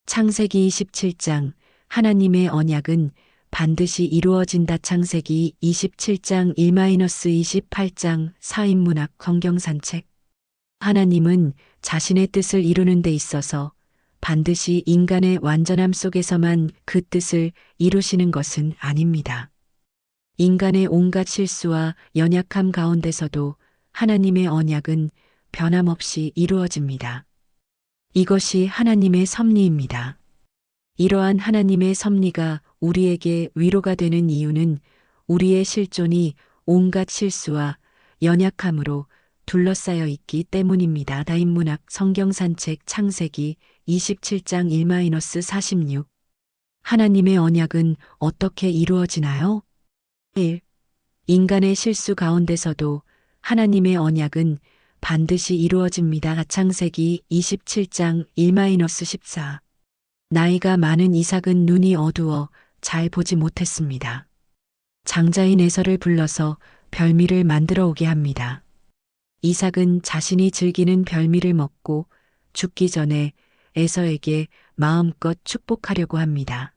창세기 27장 하나님의 언약은 반드시 이루어진다. 창세기 27장 1-28장 4인문학 성경산책. 하나님은 자신의 뜻을 이루는 데 있어서 반드시 인간의 완전함 속에서만 그 뜻을 이루시는 것은 아닙니다. 인간의 온갖 실수와 연약함 가운데서도 하나님의 언약은 변함없이 이루어집니다. 이것이 하나님의 섭리입니다. 이러한 하나님의 섭리가 우리에게 위로가 되는 이유는 우리의 실존이 온갖 실수와 연약함으로 둘러싸여 있기 때문입니다. 다인문학 성경산책. 창세기 27장 1-46. 하나님의 언약은 어떻게 이루어지나요? 1. 인간의 실수 가운데서도 하나님의 언약은 반드시 이루어집니다. 창세기 27장 1-14. 나이가 많은 이삭은 눈이 어두워 잘 보지 못했습니다. 장자인 에서를 불러서 별미를 만들어 오게 합니다. 이삭은 자신이 즐기는 별미를 먹고 죽기 전에 에서에게 마음껏 축복하려고 합니다.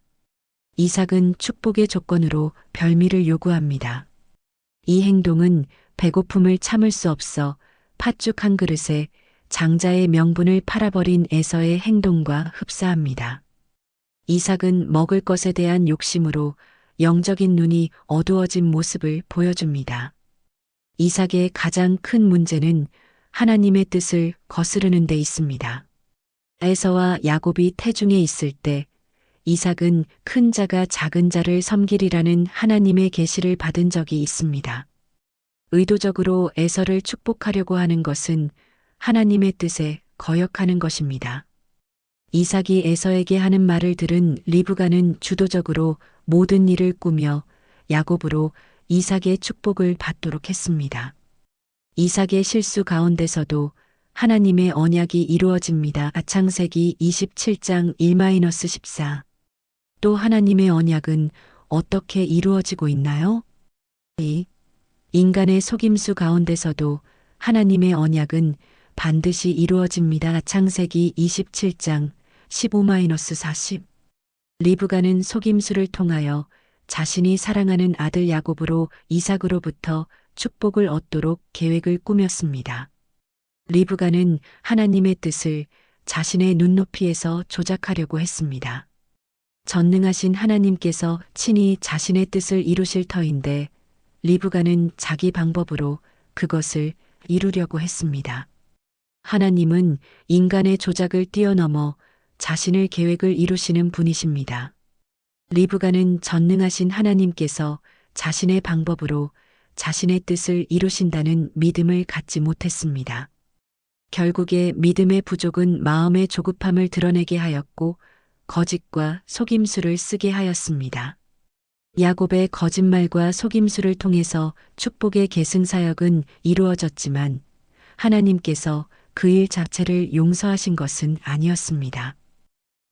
이삭은 축복의 조건으로 별미를 요구합니다. 이 행동은 배고픔을 참을 수 없어 팥죽 한 그릇에 장자의 명분을 팔아버린 에서의 행동과 흡사합니다. 이삭은 먹을 것에 대한 욕심으로 영적인 눈이 어두워진 모습을 보여줍니다. 이삭의 가장 큰 문제는 하나님의 뜻을 거스르는 데 있습니다. 에서와 야곱이 태중에 있을 때 이삭은 큰 자가 작은 자를 섬기리라는 하나님의 계시를 받은 적이 있습니다. 의도적으로 에서를 축복하려고 하는 것은 하나님의 뜻에 거역하는 것입니다. 이삭이 에서에게 하는 말을 들은 리브가는 주도적으로 모든 일을 꾸며 야곱으로 이삭의 축복을 받도록 했습니다. 이삭의 실수 가운데서도 하나님의 언약이 이루어집니다. 창세기 27장 1-14. 또 하나님의 언약은 어떻게 이루어지고 있나요? 2. 인간의 속임수 가운데서도 하나님의 언약은 반드시 이루어집니다. 창세기 27장 15-40. 리브가는 속임수를 통하여 자신이 사랑하는 아들 야곱으로 이삭으로부터 축복을 얻도록 계획을 꾸몄습니다. 리브가는 하나님의 뜻을 자신의 눈높이에서 조작하려고 했습니다. 전능하신 하나님께서 친히 자신의 뜻을 이루실 터인데 리브가는 자기 방법으로 그것을 이루려고 했습니다. 하나님은 인간의 조작을 뛰어넘어 자신의 계획을 이루시는 분이십니다. 리브가는 전능하신 하나님께서 자신의 방법으로 자신의 뜻을 이루신다는 믿음을 갖지 못했습니다. 결국에 믿음의 부족은 마음의 조급함을 드러내게 하였고 거짓과 속임수를 쓰게 하였습니다. 야곱의 거짓말과 속임수를 통해서 축복의 계승사역은 이루어졌지만 하나님께서 그 일 자체를 용서하신 것은 아니었습니다.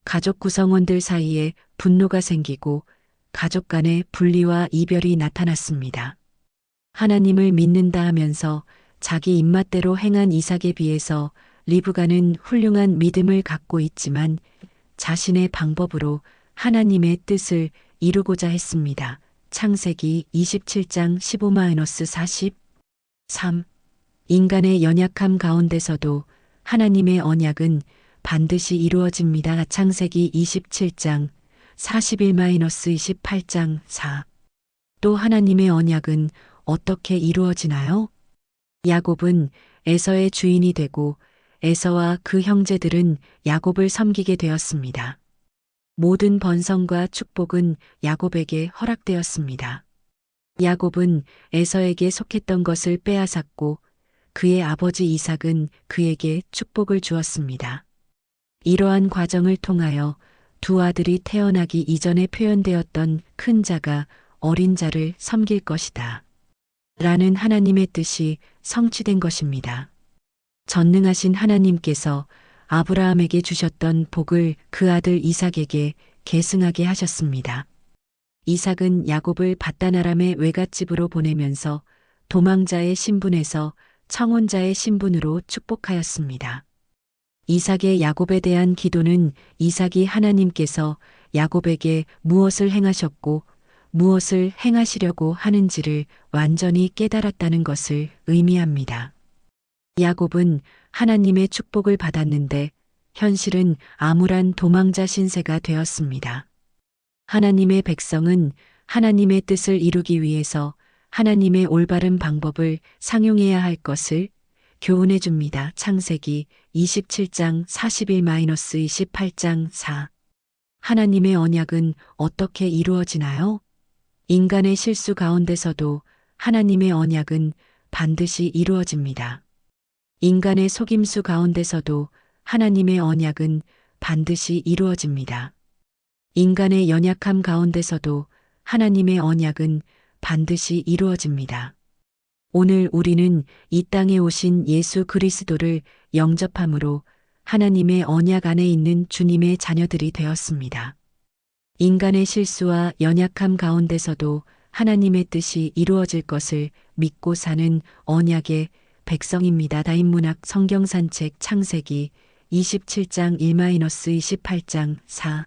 가족 구성원들 사이에 분노가 생기고 가족 간의 분리와 이별이 나타났습니다. 하나님을 믿는다 하면서 자기 입맛대로 행한 이삭에 비해서 리브가는 훌륭한 믿음을 갖고 있지만 자신의 방법으로 하나님의 뜻을 이루고자 했습니다. 창세기 27장 15-40. 3. 인간의 연약함 가운데서도 하나님의 언약은 반드시 이루어집니다. 창세기 27장 41-28장 4. 또 하나님의 언약은 어떻게 이루어지나요? 야곱은 에서의 주인이 되고 에서와 그 형제들은 야곱을 섬기게 되었습니다. 모든 번성과 축복은 야곱에게 허락되었습니다. 야곱은 에서에게 속했던 것을 빼앗았고 그의 아버지 이삭은 그에게 축복을 주었습니다. 이러한 과정을 통하여 두 아들이 태어나기 이전에 표현되었던 큰 자가 어린 자를 섬길 것이다. 라는 하나님의 뜻이 성취된 것입니다. 전능하신 하나님께서 아브라함에게 주셨던 복을 그 아들 이삭에게 계승하게 하셨습니다. 이삭은 야곱을 밧단 아람의 외갓집으로 보내면서 도망자의 신분에서 청혼자의 신분으로 축복하였습니다. 이삭의 야곱에 대한 기도는 이삭이 하나님께서 야곱에게 무엇을 행하셨고 무엇을 행하시려고 하는지를 완전히 깨달았다는 것을 의미합니다. 야곱은 하나님의 축복을 받았는데 현실은 암울한 도망자 신세가 되었습니다. 하나님의 백성은 하나님의 뜻을 이루기 위해서 하나님의 올바른 방법을 상용해야 할 것을 교훈해 줍니다. 창세기 27장 41-28장 4. 하나님의 언약은 어떻게 이루어지나요? 인간의 실수 가운데서도 하나님의 언약은 반드시 이루어집니다. 인간의 속임수 가운데서도 하나님의 언약은 반드시 이루어집니다. 인간의 연약함 가운데서도 하나님의 언약은 반드시 이루어집니다. 오늘 우리는 이 땅에 오신 예수 그리스도를 영접함으로 하나님의 언약 안에 있는 주님의 자녀들이 되었습니다. 인간의 실수와 연약함 가운데서도 하나님의 뜻이 이루어질 것을 믿고 사는 언약의 백성입니다. 다인문학 성경산책 창세기 27장 1-28장 4.